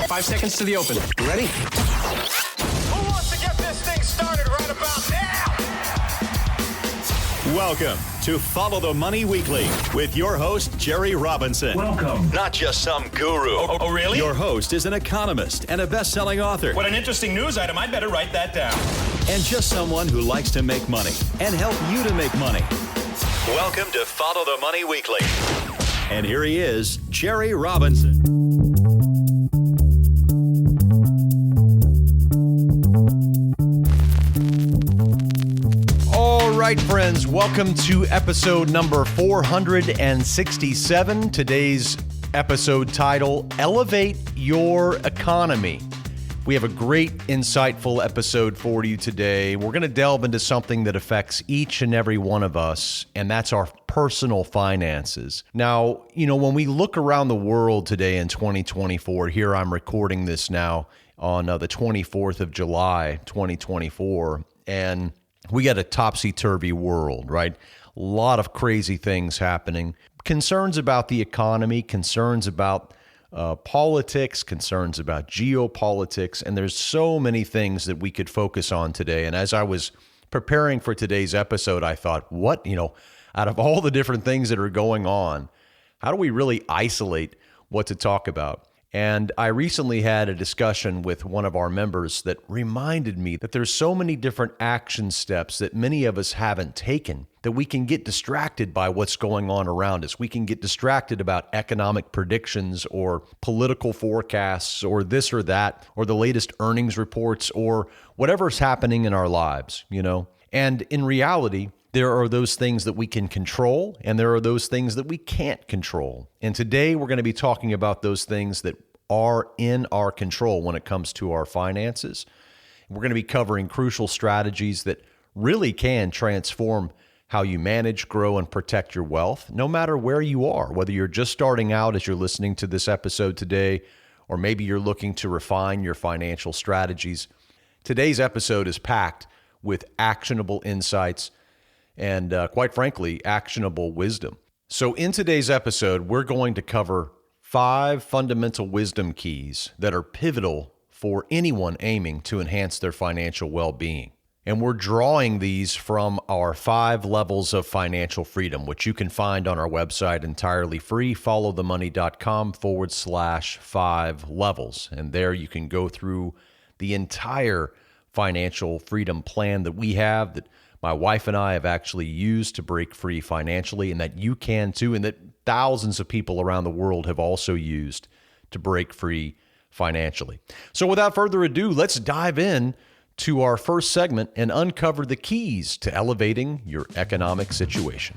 5 seconds to the open. Ready? Who wants to get this thing started right about now? Welcome to Follow the Money Weekly with your host, Jerry Robinson. Welcome. Not just some guru. Oh, really? Your host is an economist and a best-selling author. What an interesting news item. I'd better write that down. And just someone who likes to make money and help you to make money. Welcome to Follow the Money Weekly. And here he is, Jerry Robinson. All right, friends, welcome to episode number 467. Today's episode title, Elevate Your Economy. We have a great, insightful episode for you today. We're going to delve into something that affects each and every one of us, and that's our personal finances. Now, when we look around the world today in 2024, here I'm recording this now on the 24th of July, 2024, and we got a topsy-turvy world, right? A lot of crazy things happening. Concerns about the economy, concerns about politics, concerns about geopolitics, and there's so many things that we could focus on today. And as I was preparing for today's episode, I thought, out of all the different things that are going on, how do we really isolate what to talk about? And I recently had a discussion with one of our members that reminded me that there's so many different action steps that many of us haven't taken that we can get distracted by what's going on around us. We can get distracted about economic predictions or political forecasts or this or that or the latest earnings reports or whatever's happening in our lives, And in reality, there are those things that we can control, and there are those things that we can't control. And today we're going to be talking about those things that are in our control when it comes to our finances. We're going to be covering crucial strategies that really can transform how you manage, grow, and protect your wealth, no matter where you are, whether you're just starting out as you're listening to this episode today, or maybe you're looking to refine your financial strategies. Today's episode is packed with actionable insights and quite frankly, actionable wisdom. So in today's episode, we're going to cover 5 fundamental wisdom keys that are pivotal for anyone aiming to enhance their financial well-being. And we're drawing these from our 5 levels of financial freedom, which you can find on our website entirely free, followthemoney.com/5 levels. And there you can go through the entire financial freedom plan that we have, that my wife and I have actually used to break free financially, and that you can too, and that thousands of people around the world have also used to break free financially. So without further ado, let's dive in to our first segment and uncover the keys to elevating your economic situation.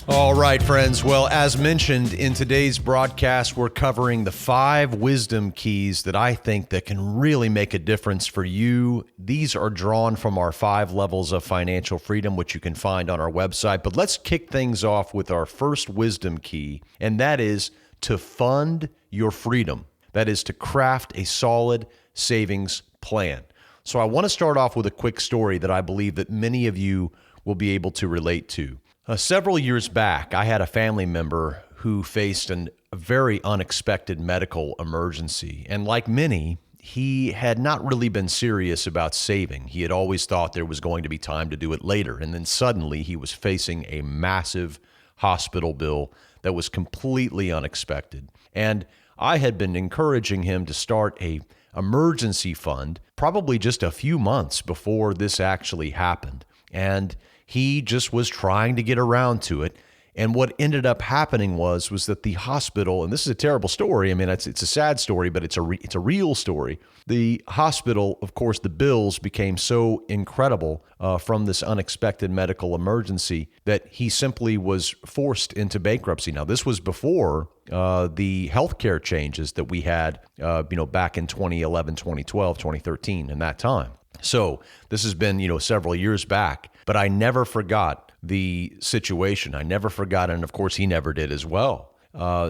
All right, friends. Well, as mentioned in today's broadcast, we're covering the 5 wisdom keys that I think that can really make a difference for you. These are drawn from our 5 levels of financial freedom, which you can find on our website. But let's kick things off with our first wisdom key, and that is to fund your freedom. That is to craft a solid savings plan. So I want to start off with a quick story that I believe that many of you will be able to relate to. Several years back, I had a family member who faced a very unexpected medical emergency. And like many, he had not really been serious about saving. He had always thought there was going to be time to do it later. And then suddenly he was facing a massive hospital bill that was completely unexpected. And I had been encouraging him to start a emergency fund probably just a few months before this actually happened. And he just was trying to get around to it. And what ended up happening was that the hospital, and this is a terrible story. I mean, it's a sad story, but it's a real story. The hospital, of course, the bills became so incredible from this unexpected medical emergency that he simply was forced into bankruptcy. Now, this was before the healthcare changes that we had, back in 2011, 2012, 2013, in that time. So this has been, several years back, but I never forgot the situation. I never forgot, and of course he never did as well.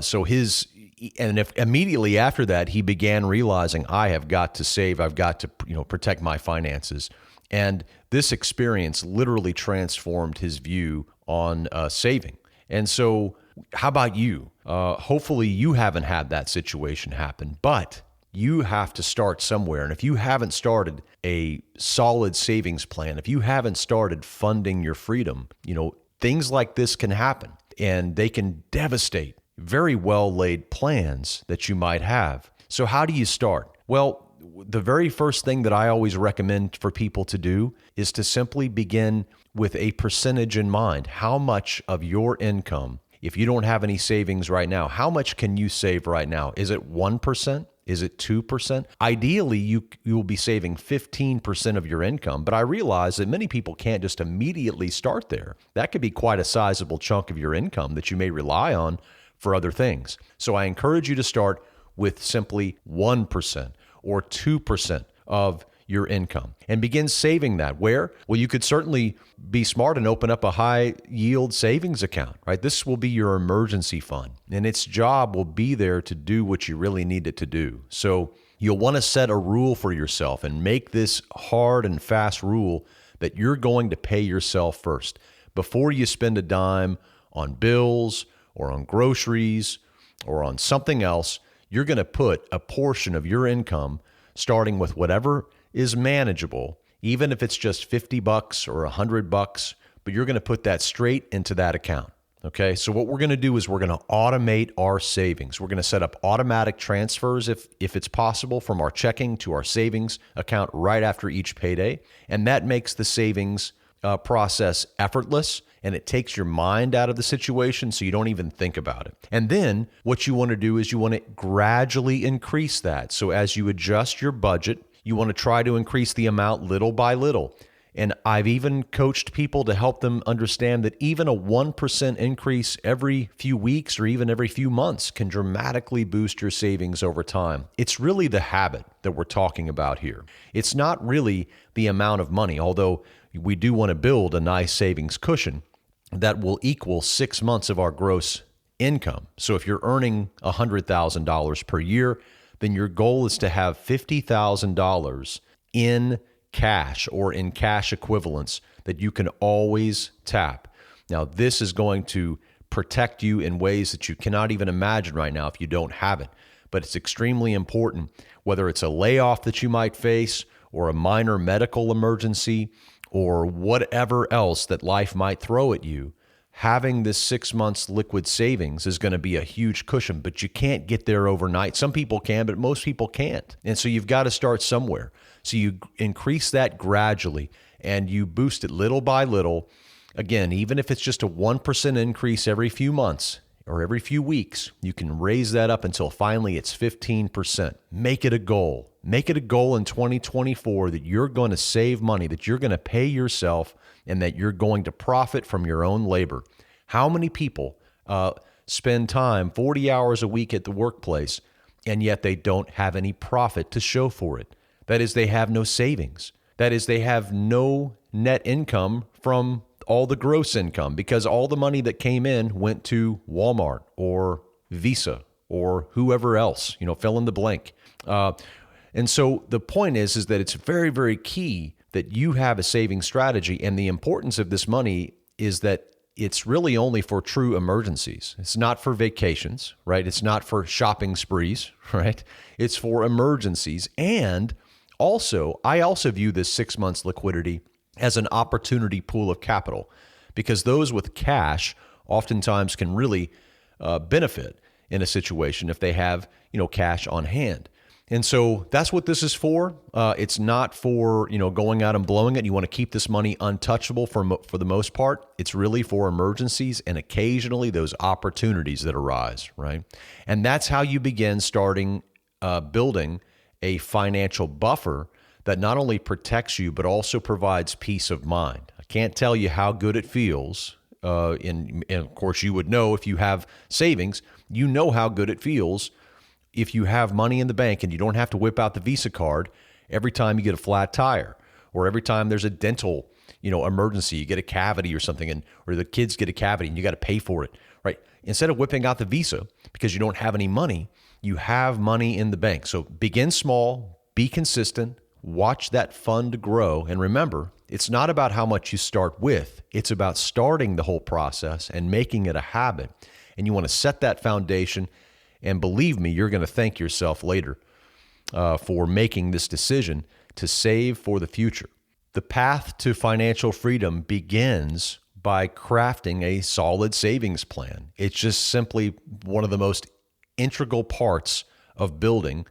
So his And if immediately after that, he began realizing, I have got to save, I've got to, protect my finances. And this experience literally transformed his view on saving. And so how about you? Hopefully you haven't had that situation happen, but you have to start somewhere. And if you haven't started a solid savings plan, if you haven't started funding your freedom, things like this can happen, and they can devastate very well laid plans that you might have. So how do you start? Well, the very first thing that I always recommend for people to do is to simply begin with a percentage in mind. How much of your income, if you don't have any savings right now, how much can you save right now? Is it 1%? Is it 2%? Ideally, you will be saving 15% of your income, but I realize that many people can't just immediately start there. That could be quite a sizable chunk of your income that you may rely on for other things. So I encourage you to start with simply 1% or 2% of your income and begin saving that. Where? Well, you could certainly be smart and open up a high yield savings account, right? This will be your emergency fund, and its job will be there to do what you really need it to do. So you'll want to set a rule for yourself and make this hard and fast rule that you're going to pay yourself first. Before you spend a dime on bills or on groceries or on something else, you're going to put a portion of your income, starting with whatever is manageable, even if it's just $50 or $100, but you're going to put that straight into that account. Okay. So what we're going to do is we're going to automate our savings. We're going to set up automatic transfers if it's possible from our checking to our savings account right after each payday. And that makes the savings process effortless, and it takes your mind out of the situation so you don't even think about it. And then what you want to do is you want to gradually increase that. So as you adjust your budget, you want to try to increase the amount little by little. And I've even coached people to help them understand that even a 1% increase every few weeks or even every few months can dramatically boost your savings over time. It's really the habit that we're talking about here. It's not really the amount of money, although we do want to build a nice savings cushion that will equal 6 months of our gross income. So if you're earning $100,000 per year, then your goal is to have $50,000 in cash or in cash equivalents that you can always tap. Now, this is going to protect you in ways that you cannot even imagine right now if you don't have it. But it's extremely important, whether it's a layoff that you might face or a minor medical emergency or whatever else that life might throw at you. Having this 6 months liquid savings is going to be a huge cushion, but you can't get there overnight. Some people can, but most people can't. And so you've got to start somewhere. So you increase that gradually and you boost it little by little. Again, even if it's just a 1% increase every few months or every few weeks, you can raise that up until finally it's 15%. Make it a goal. Make it a goal in 2024 that you're going to save money, that you're going to pay yourself, and that you're going to profit from your own labor. How many people spend time 40 hours a week at the workplace, and yet they don't have any profit to show for it? That is, they have no savings. That is, they have no net income from all the gross income because all the money that came in went to Walmart or Visa or whoever else, fill in the blank. And so the point is that it's very, very key that you have a saving strategy. And the importance of this money is that it's really only for true emergencies. It's not for vacations, right? It's not for shopping sprees, right? It's for emergencies. And also, I also view this 6 months liquidity as an opportunity pool of capital because those with cash oftentimes can really benefit in a situation if they have, cash on hand. And so that's what this is for. It's not for, going out and blowing it. You want to keep this money untouchable for the most part. It's really for emergencies and occasionally those opportunities that arise, right? And that's how you begin building a financial buffer that not only protects you, but also provides peace of mind. I can't tell you how good it feels. And of course, you would know if you have savings, you know how good it feels if you have money in the bank and you don't have to whip out the Visa card every time you get a flat tire or every time there's a dental, emergency, you get a cavity or something or the kids get a cavity and you got to pay for it, right? instead of whipping out the Visa because you don't have any money, you have money in the bank. So begin small, be consistent, watch that fund grow. And remember, it's not about how much you start with. It's about starting the whole process and making it a habit. And you want to set that foundation. And believe me, you're going to thank yourself later for making this decision to save for the future. The path to financial freedom begins by crafting a solid savings plan. It's just simply one of the most integral parts of building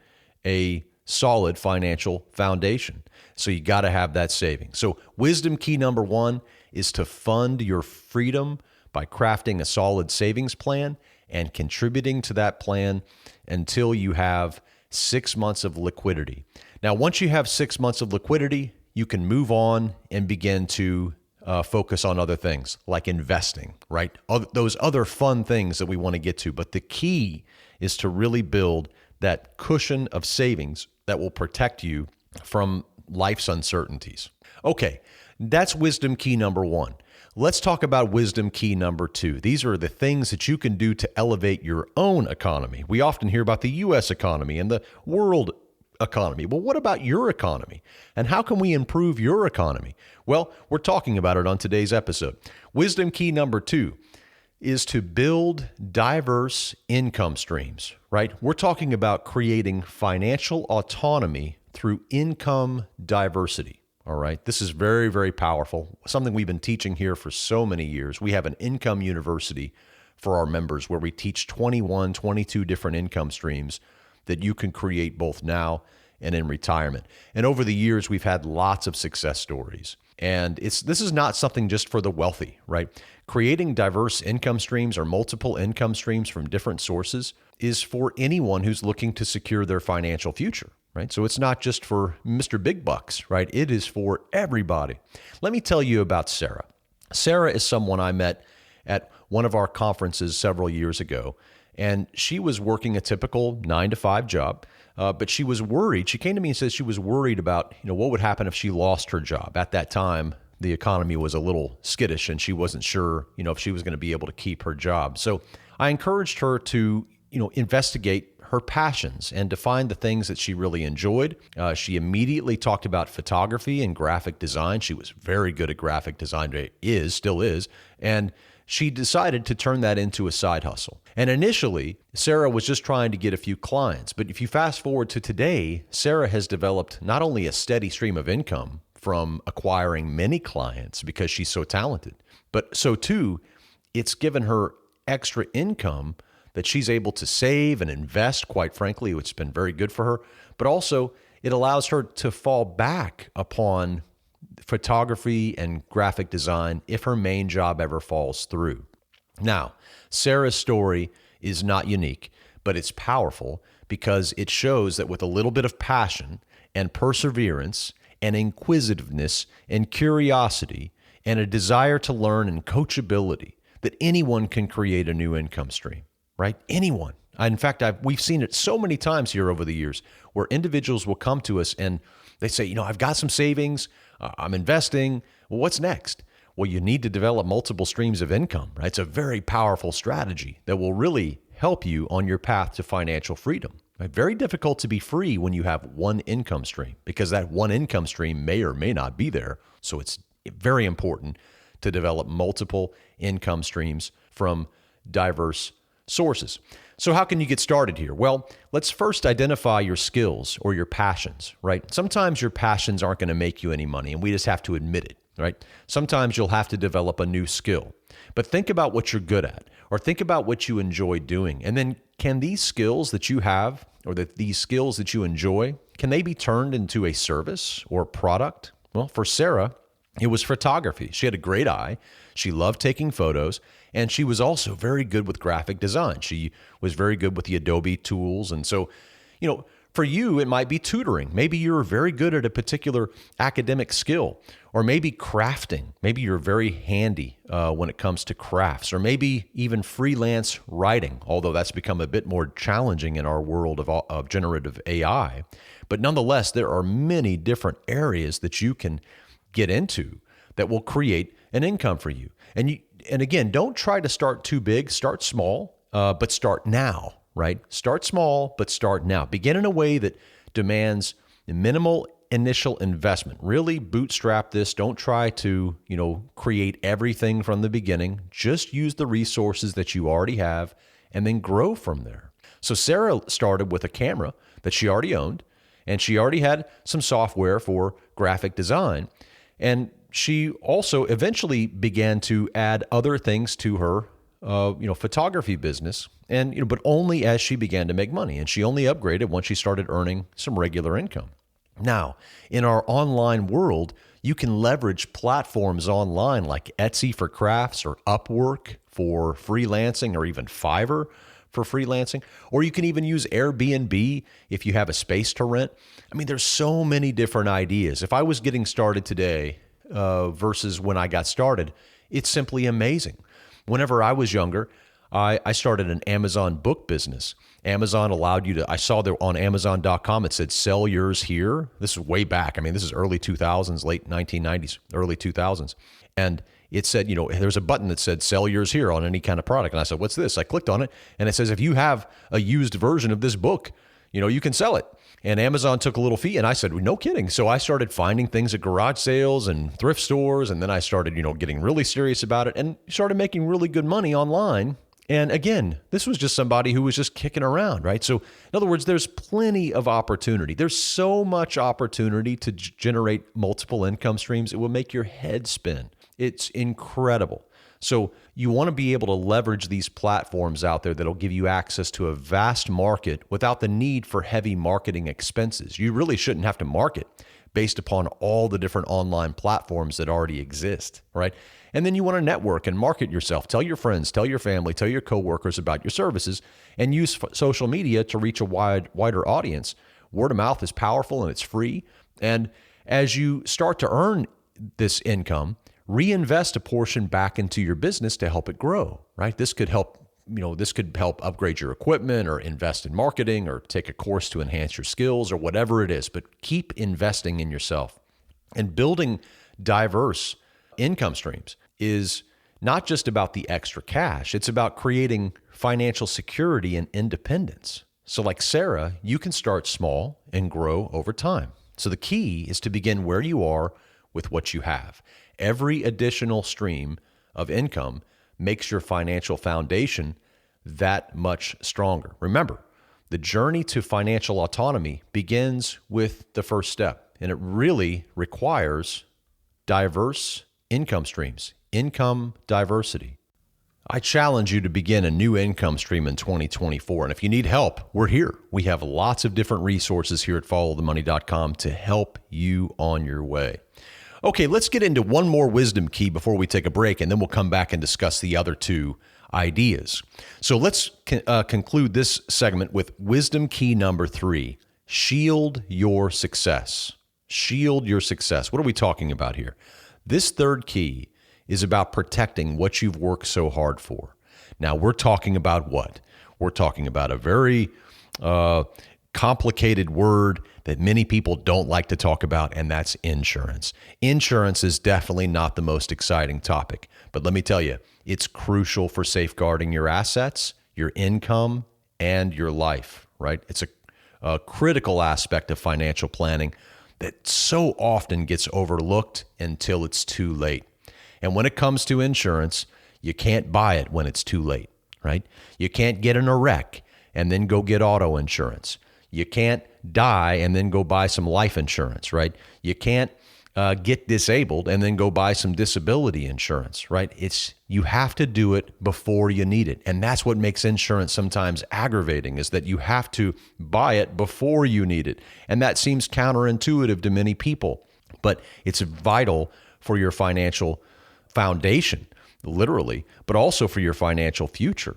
a solid financial foundation. So you got to have that savings. So wisdom key number 1 is to fund your freedom by crafting a solid savings plan and contributing to that plan until you have 6 months of liquidity. Now, once you have 6 months of liquidity, you can move on and begin to focus on other things like investing, right? Those other fun things that we want to get to. But the key is to really build that cushion of savings that will protect you from life's uncertainties. Okay, that's wisdom key number 1. Let's talk about wisdom key number 2. These are the things that you can do to elevate your own economy. We often hear about the U.S. economy and the world economy. Well, what about your economy? And how can we improve your economy? Well, we're talking about it on today's episode. Wisdom key number 2 is to build diverse income streams, right? We're talking about creating financial autonomy through income diversity, all right? This is very, very powerful, something we've been teaching here for so many years. We have an income university for our members where we teach 21, 22 different income streams that you can create both now and in retirement. And over the years, we've had lots of success stories. And this is not something just for the wealthy, right? Creating diverse income streams or multiple income streams from different sources is for anyone who's looking to secure their financial future, right? So it's not just for Mr. Big Bucks, right? It is for everybody. Let me tell you about Sarah. Sarah is someone I met at one of our conferences several years ago, and she was working a typical 9-to-5 job. But she was worried. She came to me and said she was worried about, what would happen if she lost her job. At that time, the economy was a little skittish and she wasn't sure, if she was going to be able to keep her job. So I encouraged her to, investigate her passions and to find the things that she really enjoyed. She immediately talked about photography and graphic design. She was very good at graphic design, still is. And she decided to turn that into a side hustle. And initially, Sarah was just trying to get a few clients. But if you fast forward to today, Sarah has developed not only a steady stream of income from acquiring many clients because she's so talented, but so too, it's given her extra income that she's able to save and invest, quite frankly, which has been very good for her. But also, it allows her to fall back upon photography and graphic design if her main job ever falls through. Now, Sarah's story is not unique, but it's powerful because it shows that with a little bit of passion and perseverance and inquisitiveness and curiosity and a desire to learn and coachability, that anyone can create a new income stream, right? Anyone. In fact, we've seen it so many times here over the years where individuals will come to us and they say, I've got some savings, I'm investing. Well, what's next? Well, you need to develop multiple streams of income, right? It's a very powerful strategy that will really help you on your path to financial freedom. Right? Very difficult to be free when you have one income stream because that one income stream may or may not be there. So it's very important to develop multiple income streams from diverse sources. So how can you get started here? Well, let's first identify your skills or your passions, right? Sometimes your passions aren't going to make you any money, and we just have to admit it, right? Sometimes you'll have to develop a new skill. But think about what you're good at, or think about what you enjoy doing. And then can these skills that you have, or these skills that you enjoy, can they be turned into a service or product? Well, for Sarah, it was photography. She had a great eye. She loved taking photos, and she was also very good with graphic design. She was very good with the Adobe tools. And so, for you, it might be tutoring. Maybe you're very good at a particular academic skill, or maybe crafting. Maybe you're very handy when it comes to crafts, or maybe even freelance writing, although that's become a bit more challenging in our world of generative AI. But nonetheless, there are many different areas that you can get into that will create an income for you. And And again, don't try to start too big. Start small, but start now, right? Start small, but start now. Begin in a way that demands minimal initial investment. Really bootstrap this. Don't try to, create everything from the beginning. Just use the resources that you already have and then grow from there. So Sarah started with a camera that she already owned, and she already had some software for graphic design. And she also eventually began to add other things to her, photography business, and but only as she began to make money. And she only upgraded once she started earning some regular income. Now, in our online world, you can leverage platforms online like Etsy for crafts or Upwork for freelancing or even Fiverr for freelancing, or you can even use Airbnb if you have a space to rent. I mean, there's so many different ideas. If I was getting started today versus when I got started, it's simply amazing. Whenever I was younger, I started an Amazon book business. Amazon allowed you to, I saw there on Amazon.com, it said, sell yours here. This is way back. I mean, this is early 2000s, late 1990s, early 2000s. And it said, there's a button that said, sell yours here on any kind of product. And I said, what's this? I clicked on it and it says, if you have a used version of this book, you can sell it. And Amazon took a little fee. And I said, well, no kidding. So I started finding things at garage sales and thrift stores. And then I started, getting really serious about it and started making really good money online. And again, this was just somebody who was just kicking around, right? So in other words, there's plenty of opportunity. There's so much opportunity to generate multiple income streams. It will make your head spin. It's incredible. So you want to be able to leverage these platforms out there that'll give you access to a vast market without the need for heavy marketing expenses. You really shouldn't have to market based upon all the different online platforms that already exist, right? And then you want to network and market yourself. Tell your friends, tell your family, tell your coworkers about your services, and use social media to reach a wider audience. Word of mouth is powerful and it's free. And as you start to earn this income, reinvest a portion back into your business to help it grow, right? This could help upgrade your equipment or invest in marketing or take a course to enhance your skills or whatever it is, but keep investing in yourself. And building diverse income streams is not just about the extra cash. It's about creating financial security and independence. So like Sarah, you can start small and grow over time. So the key is to begin where you are with what you have. Every additional stream of income makes your financial foundation that much stronger. Remember, the journey to financial autonomy begins with the first step, and it really requires diverse income streams, income diversity. I challenge you to begin a new income stream in 2024. And if you need help, we're here. We have lots of different resources here at followthemoney.com to help you on your way. Okay, let's get into one more wisdom key before we take a break, and then we'll come back and discuss the other two ideas. So let's conclude this segment with wisdom key number 3, shield your success. Shield your success. What are we talking about here? This third key is about protecting what you've worked so hard for. Now, we're talking about what? We're talking about a very complicated word that many people don't like to talk about, and that's insurance. Insurance is definitely not the most exciting topic, but let me tell you, it's crucial for safeguarding your assets, your income, and your life, right? It's a critical aspect of financial planning that so often gets overlooked until it's too late. And when it comes to insurance, you can't buy it when it's too late, right? You can't get in a wreck and then go get auto insurance. You can't die and then go buy some life insurance, right? You can't get disabled and then go buy some disability insurance, right? You have to do it before you need it. And that's what makes insurance sometimes aggravating, is that you have to buy it before you need it. And that seems counterintuitive to many people, but it's vital for your financial foundation, literally, but also for your financial future.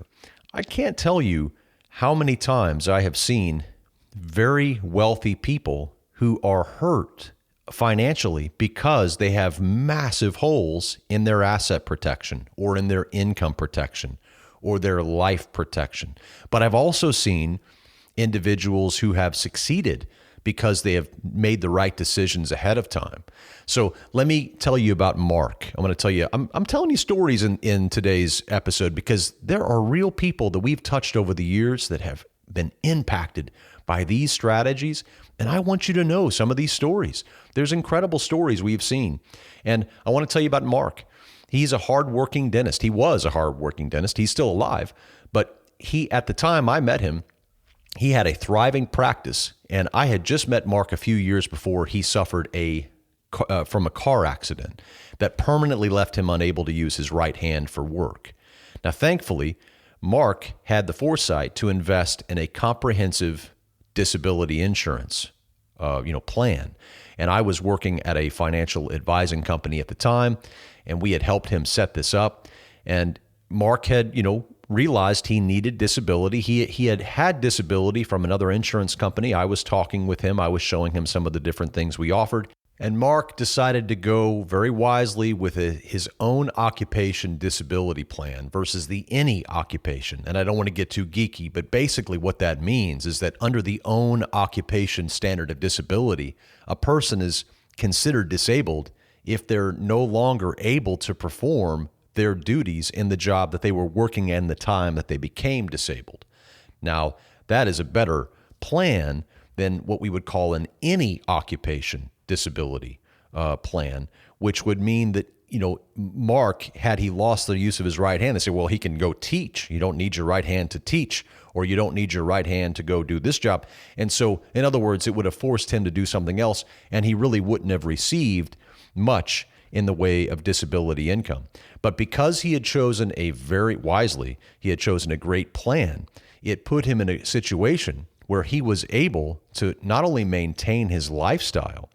I can't tell you how many times I have seen very wealthy people who are hurt financially because they have massive holes in their asset protection or in their income protection or their life protection. But I've also seen individuals who have succeeded because they have made the right decisions ahead of time. So let me tell you about Mark. I'm telling you stories in today's episode because there are real people that we've touched over the years that have been impacted by these strategies. And I want you to know some of these stories. There's incredible stories we've seen. And I want to tell you about Mark. He's a hardworking dentist. He was a hardworking dentist. He's still alive. But at the time I met him, he had a thriving practice. And I had just met Mark a few years before he suffered from a car accident that permanently left him unable to use his right hand for work. Now, thankfully, Mark had the foresight to invest in a comprehensive disability insurance plan. And I was working at a financial advising company at the time, and we had helped him set this up. And Mark had, realized he needed disability. He had disability from another insurance company. I was talking with him. I was showing him some of the different things we offered. And Mark decided to go very wisely with his own occupation disability plan versus the any occupation. And I don't want to get too geeky, but basically what that means is that under the own occupation standard of disability, a person is considered disabled if they're no longer able to perform their duties in the job that they were working in the time that they became disabled. Now, that is a better plan than what we would call an any occupation disability plan, which would mean that, Mark, had he lost the use of his right hand, they say, well, he can go teach. You don't need your right hand to teach, or you don't need your right hand to go do this job. And so, in other words, it would have forced him to do something else, and he really wouldn't have received much in the way of disability income. But because he had chosen he had chosen a great plan, it put him in a situation where he was able to not only maintain his lifestyle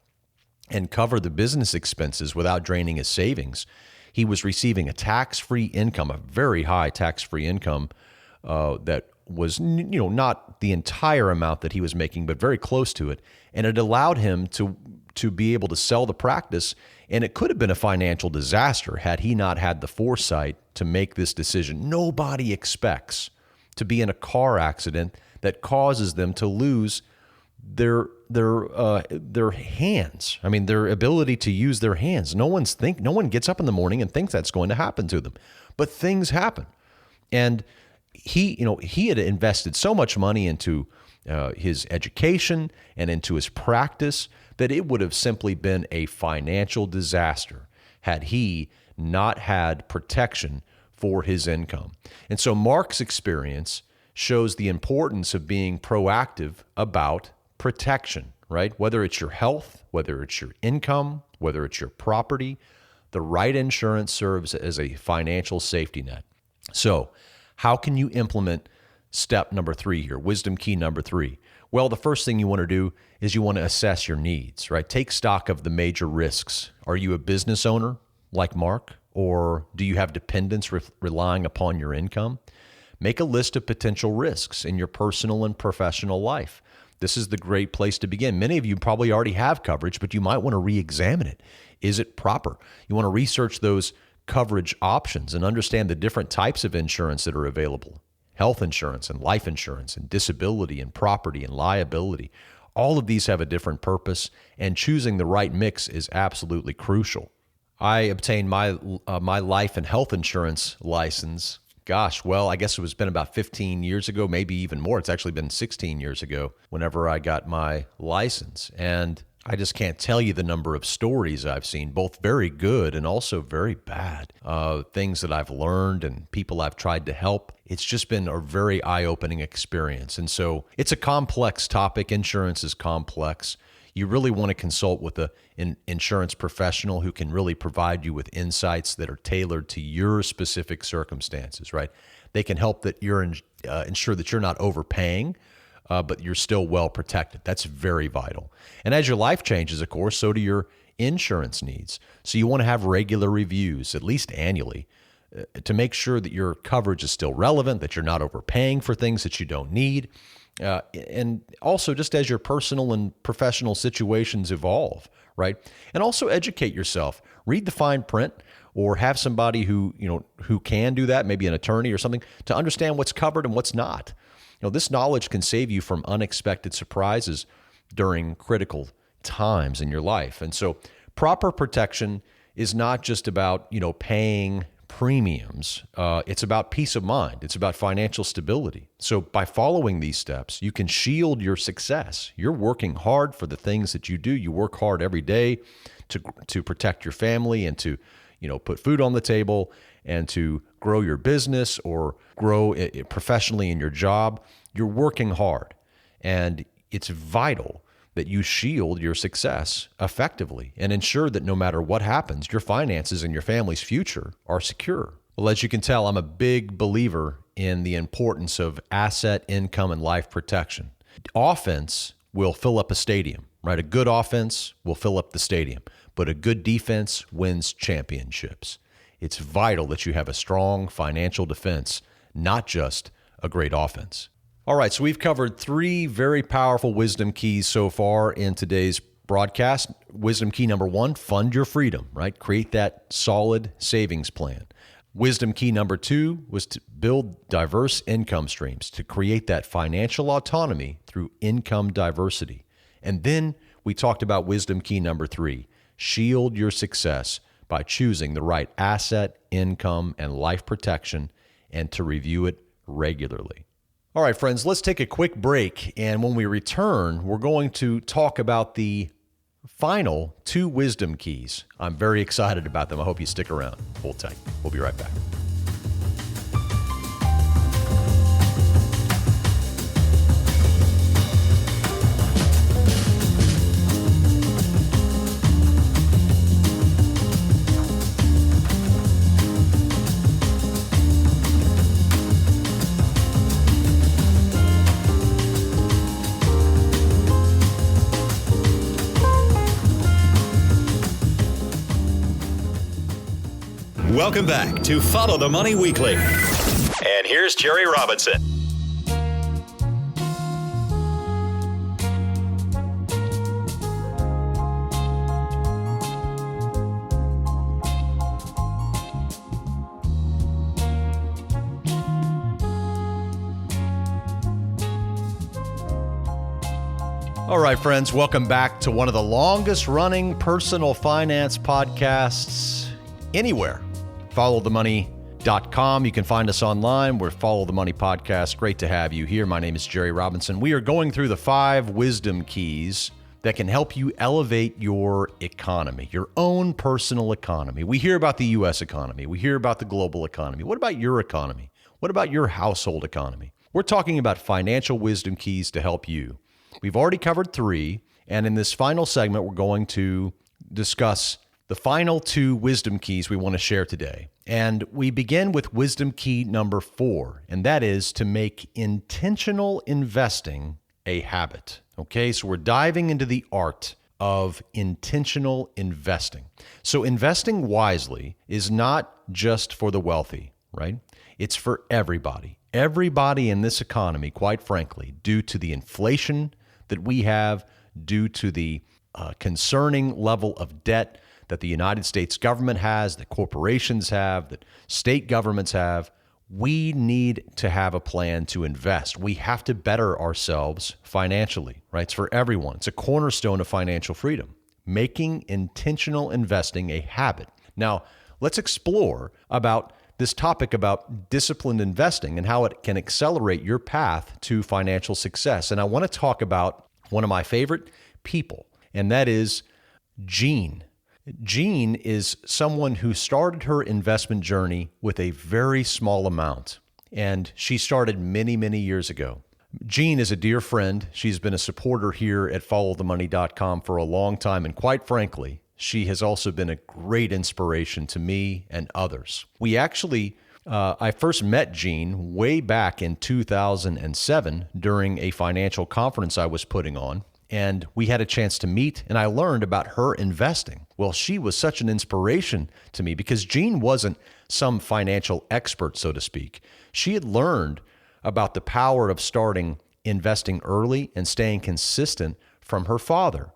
and cover the business expenses without draining his savings, he was receiving a tax-free income, a very high tax-free income that was, not the entire amount that he was making, but very close to it. And it allowed him to be able to sell the practice. And it could have been a financial disaster had he not had the foresight to make this decision. Nobody expects to be in a car accident that causes them to lose their hands. I mean, their ability to use their hands. No one gets up in the morning and thinks that's going to happen to them, but things happen. And he had invested so much money into his education and into his practice that it would have simply been a financial disaster had he not had protection for his income. And so Mark's experience shows the importance of being proactive about protection, right? Whether it's your health, whether it's your income, whether it's your property, the right insurance serves as a financial safety net. So how can you implement step number 3 here, wisdom key number 3? Well, the first thing you want to do is you want to assess your needs, right? Take stock of the major risks. Are you a business owner like Mark, or do you have dependents relying upon your income? Make a list of potential risks in your personal and professional life. This is the great place to begin. Many of you probably already have coverage, but you might want to re-examine it. Is it proper? You want to research those coverage options and understand the different types of insurance that are available. Health insurance and life insurance and disability and property and liability. All of these have a different purpose, and choosing the right mix is absolutely crucial. I obtained my life and health insurance license. I guess it was been about 15 years ago, maybe even more. It's actually been 16 years ago whenever I got my license. And I just can't tell you the number of stories I've seen, both very good and also very bad, things that I've learned and people I've tried to help. It's just been a very eye-opening experience. And so it's a complex topic. Insurance is complex. You really want to consult with an insurance professional who can really provide you with insights that are tailored to your specific circumstances, right? They can help that you're ensure that you're not overpaying, but you're still well protected. That's very vital. And as your life changes, of course, so do your insurance needs. So you want to have regular reviews, at least annually, to make sure that your coverage is still relevant, that you're not overpaying for things that you don't need. And also just as your personal and professional situations evolve, right? And also educate yourself. Read the fine print, or have somebody who can do that, maybe an attorney or something, to understand what's covered and what's not. This knowledge can save you from unexpected surprises during critical times in your life. And so proper protection is not just about, paying premiums. It's about peace of mind. It's about financial stability. So by following these steps, you can shield your success. You're working hard for the things that you do. You work hard every day to protect your family and to, put food on the table and to grow your business or grow professionally in your job. You're working hard, and it's vital that you shield your success effectively and ensure that no matter what happens, your finances and your family's future are secure. Well, as you can tell, I'm a big believer in the importance of asset, income, and life protection. Offense will fill up a stadium, right? A good offense will fill up the stadium, but a good defense wins championships. It's vital that you have a strong financial defense, not just a great offense. All right, so we've covered 3 very powerful wisdom keys so far in today's broadcast. Wisdom key number 1, fund your freedom, right? Create that solid savings plan. Wisdom key number 2 was to build diverse income streams, to create that financial autonomy through income diversity. And then we talked about wisdom key number 3, shield your success by choosing the right asset, income, and life protection, and to review it regularly. All right, friends, let's take a quick break. And when we return, we're going to talk about the final 2 wisdom keys. I'm very excited about them. I hope you stick around. Hold tight. We'll be right back. Welcome back to Follow the Money Weekly. And here's Jerry Robinson. All right, friends, welcome back to one of the longest running personal finance podcasts anywhere. FollowTheMoney.com. You can find us online. We're Follow the Money Podcast. Great to have you here. My name is Jerry Robinson. We are going through the 5 wisdom keys that can help you elevate your economy, your own personal economy. We hear about the U.S. economy. We hear about the global economy. What about your economy? What about your household economy? We're talking about financial wisdom keys to help you. We've already covered 3, and in this final segment, we're going to discuss the final 2 wisdom keys we want to share today. And we begin with wisdom key number 4, and that is to make intentional investing a habit. Okay, so we're diving into the art of intentional investing. So investing wisely is not just for the wealthy, right? It's for everybody. Everybody in this economy, quite frankly, due to the inflation that we have, due to the concerning level of debt that the United States government has, that corporations have, that state governments have, we need to have a plan to invest. We have to better ourselves financially, right? It's for everyone. It's a cornerstone of financial freedom, making intentional investing a habit. Now, let's explore about this topic about disciplined investing and how it can accelerate your path to financial success. And I want to talk about one of my favorite people, and that is Jean. Jean is someone who started her investment journey with a very small amount, and she started many, many years ago. Jean is a dear friend. She's been a supporter here at followthemoney.com for a long time, and quite frankly, she has also been a great inspiration to me and others. We actually, I first met Jean way back in 2007 during a financial conference I was putting on. And we had a chance to meet, and I learned about her investing. Well, she was such an inspiration to me because Jean wasn't some financial expert, so to speak. She had learned about the power of starting investing early and staying consistent from her father.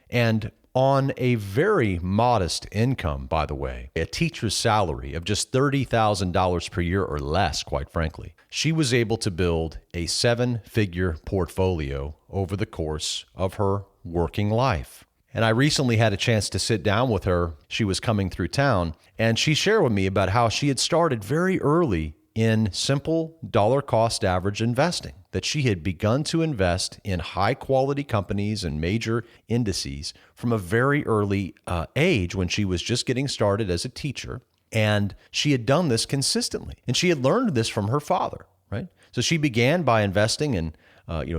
And on a very modest income, by the way, a teacher's salary of just $30,000 per year or less, quite frankly, she was able to build a 7-figure portfolio over the course of her working life. And I recently had a chance to sit down with her. She was coming through town, and she shared with me about how she had started very early in simple dollar cost average investing, that she had begun to invest in high quality companies and major indices from a very early age when she was just getting started as a teacher. And she had done this consistently, and she had learned this from her father, right? So she began by investing in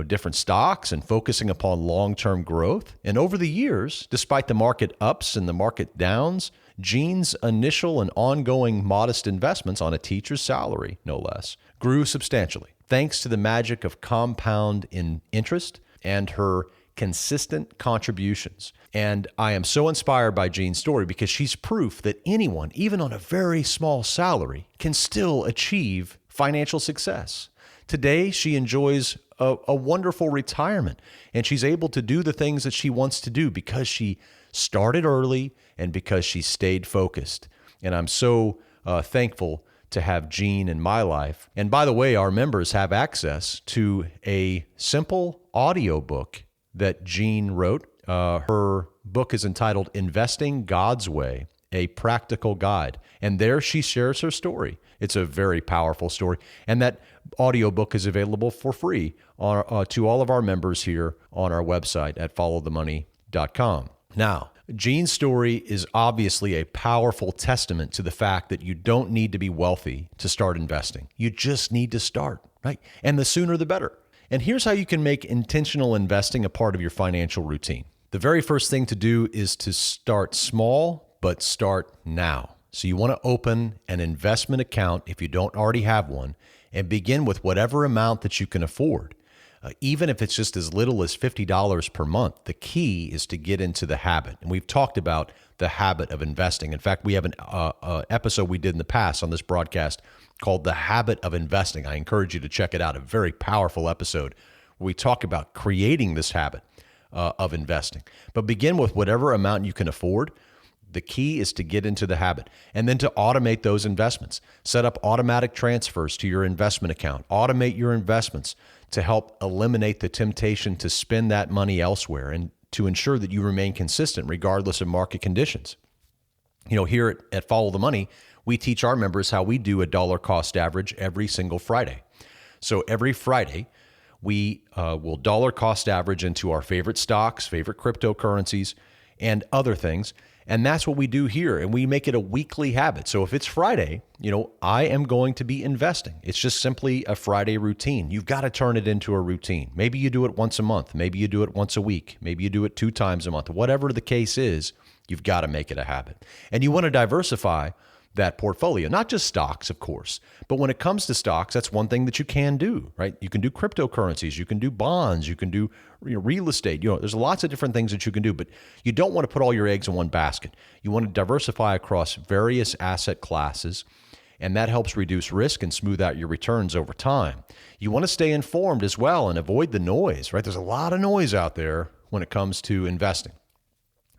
different stocks and focusing upon long-term growth. And over the years, despite the market ups and the market downs, Jean's initial and ongoing modest investments on a teacher's salary, no less, grew substantially, thanks to the magic of compound in interest and her consistent contributions. And I am so inspired by Jean's story because she's proof that anyone, even on a very small salary, can still achieve financial success. Today, she enjoys a wonderful retirement, and she's able to do the things that she wants to do because she started early and because she stayed focused. And I'm so thankful to have Jean in my life. And by the way, our members have access to a simple audiobook that Jean wrote. Her book is entitled Investing God's Way, A Practical Guide. And there she shares her story. It's a very powerful story. And that audiobook is available for free to all of our members here on our website at followthemoney.com. Now, Jean's story is obviously a powerful testament to the fact that you don't need to be wealthy to start investing. You just need to start, right? And the sooner the better. And here's how you can make intentional investing a part of your financial routine. The very first thing to do is to start small, but start now. So you want to open an investment account if you don't already have one, and begin with whatever amount that you can afford. Even if it's just as little as $50 per month, the key is to get into the habit. And we've talked about the habit of investing. In fact, we have an episode we did in the past on this broadcast called The Habit of Investing. I encourage you to check it out, a very powerful episode where we talk about creating this habit of investing. But begin with whatever amount you can afford. The key is to get into the habit and then to automate those investments. Set up automatic transfers to your investment account. Automate your investments to help eliminate the temptation to spend that money elsewhere and to ensure that you remain consistent regardless of market conditions. Here at Follow the Money, we teach our members how we do a dollar cost average every single Friday. So every Friday, we will dollar cost average into our favorite stocks, favorite cryptocurrencies, and other things. And that's what we do here. And we make it a weekly habit. So if it's Friday, I am going to be investing. It's just simply a Friday routine. You've got to turn it into a routine. Maybe you do it once a month. Maybe you do it once a week. Maybe you do it 2 times a month. Whatever the case is, you've got to make it a habit. And you want to diversify that portfolio, not just stocks, of course, but when it comes to stocks, that's one thing that you can do, right? You can do cryptocurrencies, you can do bonds, you can do real estate. There's lots of different things that you can do, but you don't want to put all your eggs in one basket. You want to diversify across various asset classes, and that helps reduce risk and smooth out your returns over time. You want to stay informed as well and avoid the noise, right? There's a lot of noise out there when it comes to investing.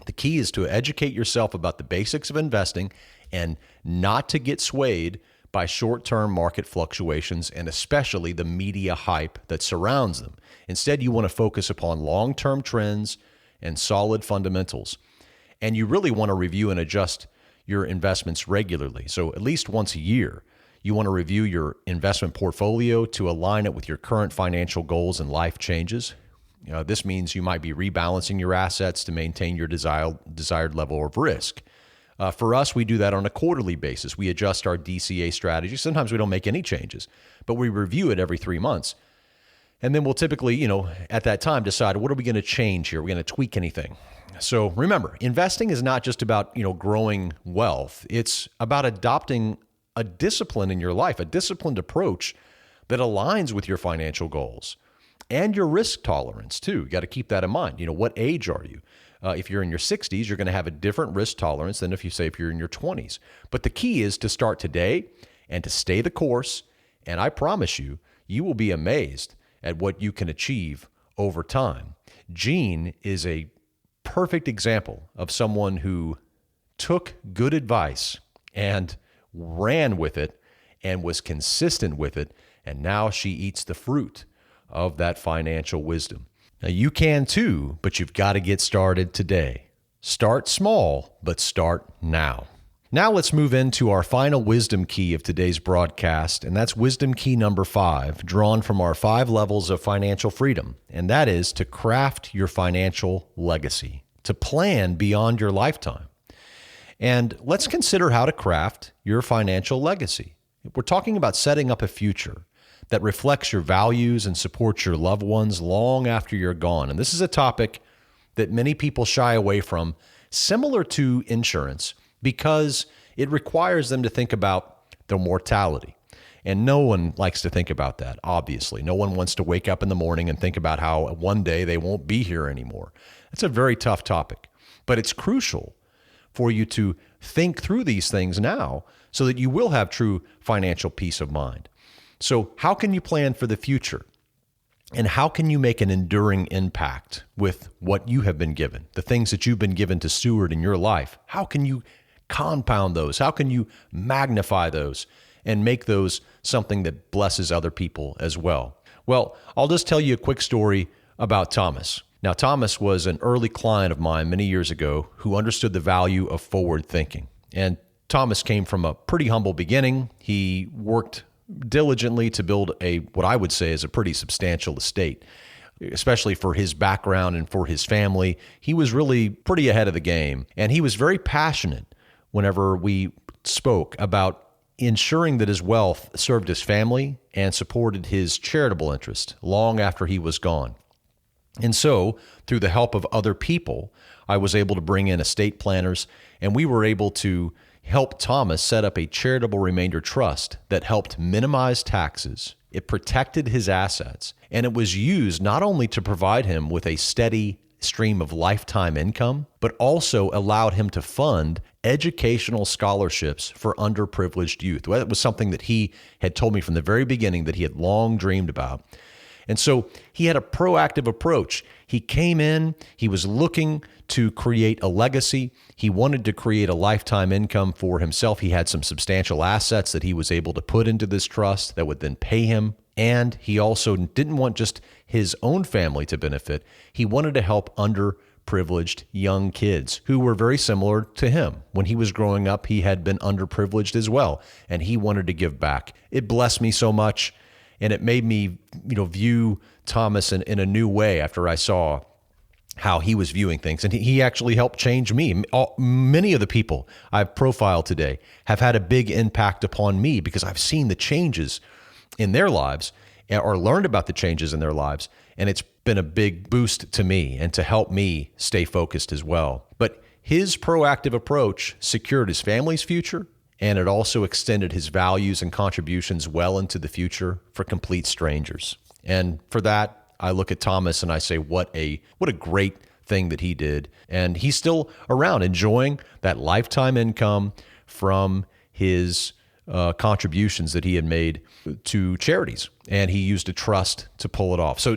The key is to educate yourself about the basics of investing and not to get swayed by short-term market fluctuations and especially the media hype that surrounds them. Instead, you want to focus upon long-term trends and solid fundamentals. And you really want to review and adjust your investments regularly. So at least once a year, you want to review your investment portfolio to align it with your current financial goals and life changes. This means you might be rebalancing your assets to maintain your desired level of risk. For us, we do that on a quarterly basis. We adjust our DCA strategy. Sometimes we don't make any changes, but we review it every 3 months. And then we'll typically, at that time decide, what are we going to change here? Are we going to tweak anything? So remember, investing is not just about, growing wealth. It's about adopting a discipline in your life, a disciplined approach that aligns with your financial goals and your risk tolerance too. You got to keep that in mind. What age are you? If you're in your 60s, you're going to have a different risk tolerance than if you're in your 20s. But the key is to start today and to stay the course. And I promise you, you will be amazed at what you can achieve over time. Jean is a perfect example of someone who took good advice and ran with it and was consistent with it. And now she eats the fruit of that financial wisdom. Now, you can too, but you've got to get started today. Start small, but start now. Now let's move into our final wisdom key of today's broadcast, and that's wisdom key number 5, drawn from our 5 levels of financial freedom, and that is to craft your financial legacy, to plan beyond your lifetime. And let's consider how to craft your financial legacy. We're talking about setting up a future that reflects your values and supports your loved ones long after you're gone. And this is a topic that many people shy away from, similar to insurance, because it requires them to think about their mortality. And no one likes to think about that, obviously. No one wants to wake up in the morning and think about how one day they won't be here anymore. It's a very tough topic, but it's crucial for you to think through these things now so that you will have true financial peace of mind. So how can you plan for the future? And how can you make an enduring impact with what you have been given, the things that you've been given to steward in your life? How can you compound those? How can you magnify those and make those something that blesses other people as well? Well, I'll just tell you a quick story about Thomas. Now, Thomas was an early client of mine many years ago who understood the value of forward thinking. And Thomas came from a pretty humble beginning. He worked diligently to build what I would say is a pretty substantial estate, especially for his background and for his family. He was really pretty ahead of the game. And he was very passionate whenever we spoke about ensuring that his wealth served his family and supported his charitable interest long after he was gone. And so, through the help of other people, I was able to bring in estate planners, and we were able to help Thomas set up a charitable remainder trust that helped minimize taxes. It protected his assets, and it was used not only to provide him with a steady stream of lifetime income, but also allowed him to fund educational scholarships for underprivileged youth. That was something that he had told me from the very beginning that he had long dreamed about. And so he had a proactive approach. He came in, he was looking to create a legacy. He wanted to create a lifetime income for himself. He had some substantial assets that he was able to put into this trust that would then pay him. And he also didn't want just his own family to benefit. He wanted to help underprivileged young kids who were very similar to him. When he was growing up, he had been underprivileged as well, and he wanted to give back. It blessed me so much. And it made me, view Thomas in a new way after I saw how he was viewing things. And he actually helped change me. Many of the people I've profiled today have had a big impact upon me because I've seen the changes in their lives or learned about the changes in their lives. And it's been a big boost to me and to help me stay focused as well. But his proactive approach secured his family's future, and it also extended his values and contributions well into the future for complete strangers. And for that, I look at Thomas and I say, what a great thing that he did. And he's still around enjoying that lifetime income from his contributions that he had made to charities. And he used a trust to pull it off. So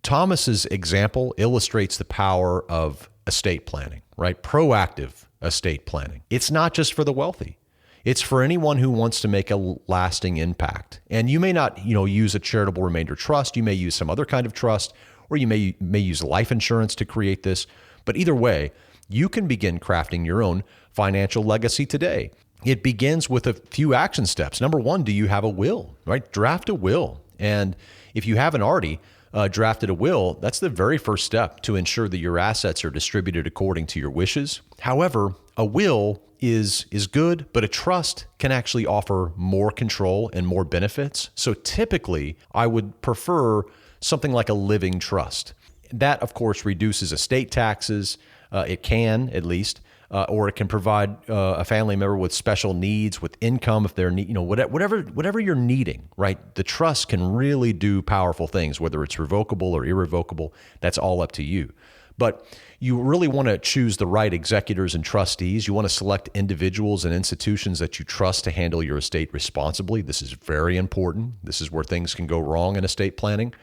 Thomas's example illustrates the power of estate planning, right? Proactive estate planning. It's not just for the wealthy. It's for anyone who wants to make a lasting impact. And you may not, use a charitable remainder trust. You may use some other kind of trust, or you may use life insurance to create this. But either way, you can begin crafting your own financial legacy today. It begins with a few action steps. Number one, do you have a will, right? Draft a will. And if you haven't already drafted a will, that's the very first step to ensure that your assets are distributed according to your wishes. However, a will is good, but a trust can actually offer more control and more benefits. So typically, I would prefer something like a living trust. That, of course, reduces estate taxes. It can, at least, or it can provide a family member with special needs, with income if they're whatever you're needing, right? The trust can really do powerful things, whether it's revocable or irrevocable. That's all up to you. But you really want to choose the right executors and trustees. You want to select individuals and institutions that you trust to handle your estate responsibly. This is very important. This is where things can go wrong in estate planning.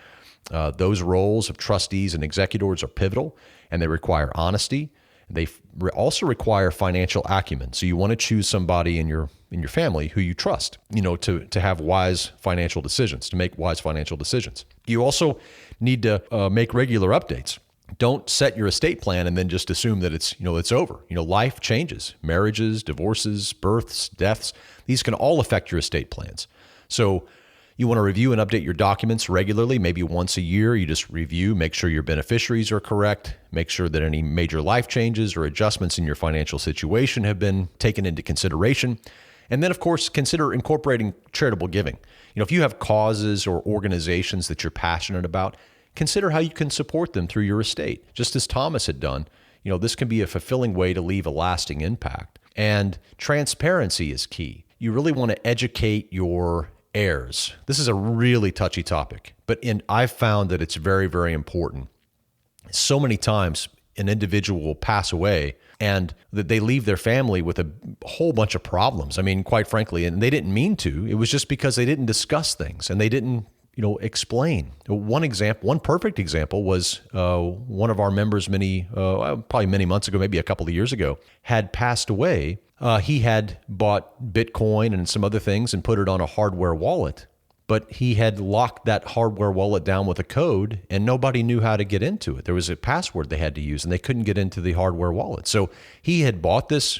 Those roles of trustees and executors are pivotal, and they require honesty. They also require financial acumen. So you want to choose somebody in your in your family who you trust, to have wise financial decisions, to make wise financial decisions. You also need to make regular updates. Don't set your estate plan and then just assume that it's over. Life changes, marriages, divorces, births, deaths. These can all affect your estate plans. So you want to review and update your documents regularly, maybe once a year. You just review, make sure your beneficiaries are correct, make sure that any major life changes or adjustments in your financial situation have been taken into consideration. And then, of course, consider incorporating charitable giving. If you have causes or organizations that you're passionate about, consider how you can support them through your estate, just as Thomas had done. This can be a fulfilling way to leave a lasting impact. And transparency is key. You really want to educate your heirs. This is a really touchy topic, but I've found that it's very, very important. So many times an individual will pass away and that they leave their family with a whole bunch of problems. I mean, quite frankly, and they didn't mean to. It was just because they didn't discuss things and they didn't explain. One perfect example was one of our members probably many months ago, maybe a couple of years ago, had passed away. He had bought Bitcoin and some other things and put it on a hardware wallet, but he had locked that hardware wallet down with a code and nobody knew how to get into it. There was a password they had to use and they couldn't get into the hardware wallet. So he had bought this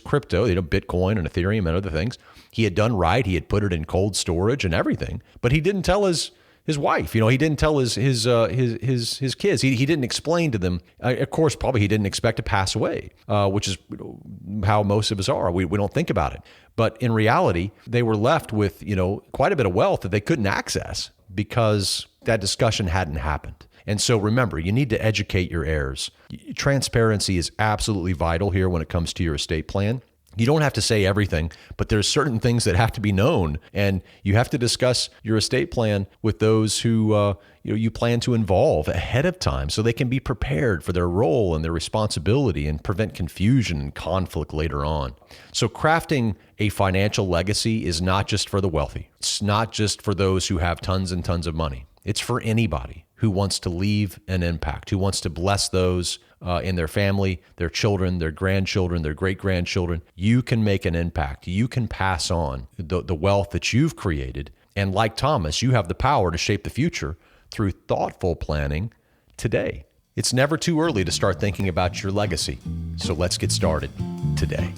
crypto, Bitcoin and Ethereum and other things. He had done right. He had put it in cold storage and everything, but he didn't tell his wife. He didn't tell his kids. He didn't explain to them. Of course, probably he didn't expect to pass away, which is how most of us are. We don't think about it. But in reality, they were left with quite a bit of wealth that they couldn't access because that discussion hadn't happened. And so remember, you need to educate your heirs. Transparency is absolutely vital here when it comes to your estate plan. You don't have to say everything, but there's certain things that have to be known, and you have to discuss your estate plan with those who you plan to involve ahead of time so they can be prepared for their role and their responsibility and prevent confusion and conflict later on. So crafting a financial legacy is not just for the wealthy. It's not just for those who have tons and tons of money. It's for anybody who wants to leave an impact, who wants to bless those in their family, their children, their grandchildren, their great-grandchildren. You can make an impact. You can pass on the wealth that you've created. And like Thomas, you have the power to shape the future through thoughtful planning today. It's never too early to start thinking about your legacy. So let's get started today.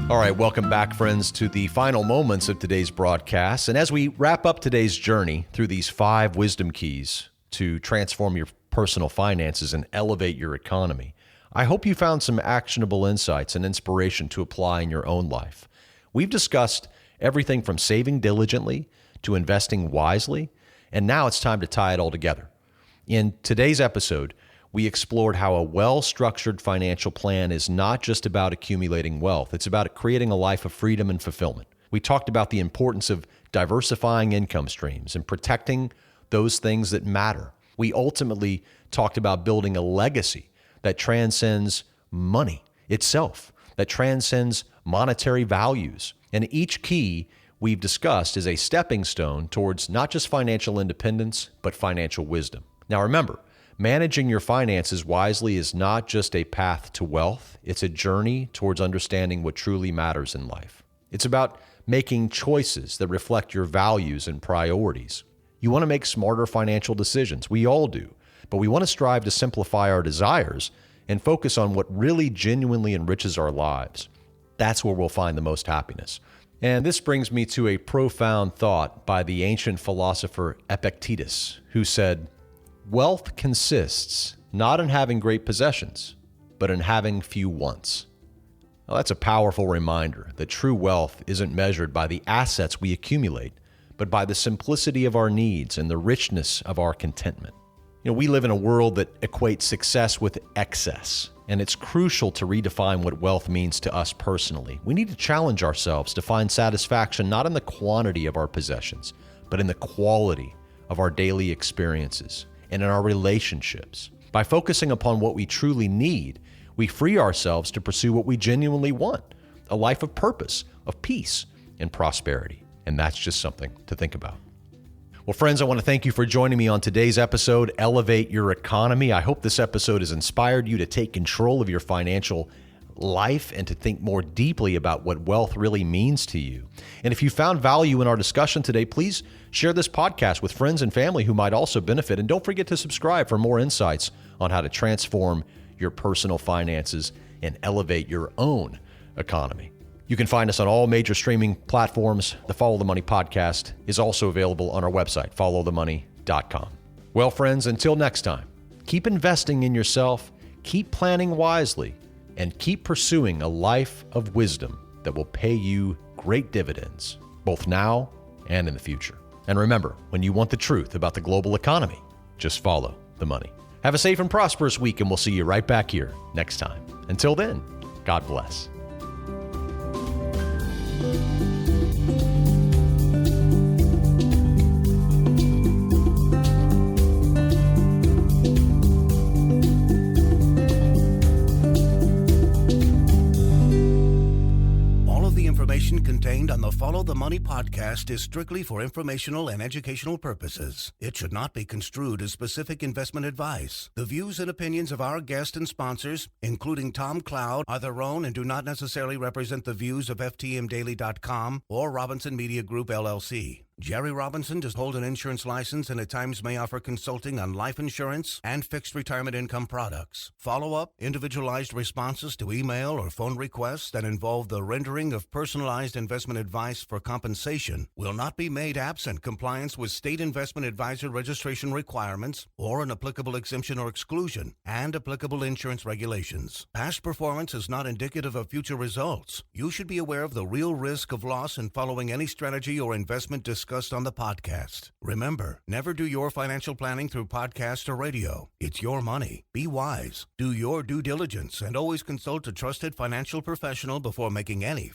All right, welcome back, friends, to the final moments of today's broadcast. And as we wrap up today's journey through these 5 wisdom keys to transform your personal finances and elevate your economy, I hope you found some actionable insights and inspiration to apply in your own life. We've discussed everything from saving diligently to investing wisely, and now it's time to tie it all together. In today's episode, we explored how a well-structured financial plan is not just about accumulating wealth. It's about creating a life of freedom and fulfillment. We talked about the importance of diversifying income streams and protecting those things that matter. We ultimately talked about building a legacy that transcends money itself, that transcends monetary values. And each key we've discussed is a stepping stone towards not just financial independence, but financial wisdom. Now remember, managing your finances wisely is not just a path to wealth. It's a journey towards understanding what truly matters in life. It's about making choices that reflect your values and priorities. You want to make smarter financial decisions. We all do. But we want to strive to simplify our desires and focus on what really genuinely enriches our lives. That's where we'll find the most happiness. And this brings me to a profound thought by the ancient philosopher Epictetus, who said, "Wealth consists not in having great possessions, but in having few wants." Now, that's a powerful reminder that true wealth isn't measured by the assets we accumulate, but by the simplicity of our needs and the richness of our contentment. We live in a world that equates success with excess. and it's crucial to redefine what wealth means to us personally. We need to challenge ourselves to find satisfaction not in the quantity of our possessions, but in the quality of our daily experiences and in our relationships. By focusing upon what we truly need, we free ourselves to pursue what we genuinely want, a life of purpose, of peace, and prosperity. And that's just something to think about. Well, friends, I want to thank you for joining me on today's episode, Elevate Your Economy. I hope this episode has inspired you to take control of your financial life and to think more deeply about what wealth really means to you. And if you found value in our discussion today, please share this podcast with friends and family who might also benefit. And don't forget to subscribe for more insights on how to transform your personal finances and elevate your own economy. You can find us on all major streaming platforms. The Follow the Money podcast is also available on our website, followthemoney.com. Well, friends, until next time, keep investing in yourself, keep planning wisely, and keep pursuing a life of wisdom that will pay you great dividends, both now and in the future. And remember, when you want the truth about the global economy, just follow the money. Have a safe and prosperous week, and we'll see you right back here next time. Until then, God bless. Contained on the Follow the Money podcast is strictly for informational and educational purposes. It should not be construed as specific investment advice. The views and opinions of our guests and sponsors, including Tom Cloud, are their own and do not necessarily represent the views of FTMDaily.com or Robinson Media Group, LLC. Jerry Robinson does hold an insurance license and at times may offer consulting on life insurance and fixed retirement income products. Follow-up, individualized responses to email or phone requests that involve the rendering of personalized investment advice for compensation will not be made absent compliance with state investment advisor registration requirements or an applicable exemption or exclusion and applicable insurance regulations. Past performance is not indicative of future results. You should be aware of the real risk of loss in following any strategy or investment discussed on the podcast. Remember, never do your financial planning through podcast or radio. It's your money. Be wise. Do your due diligence and always consult a trusted financial professional before making any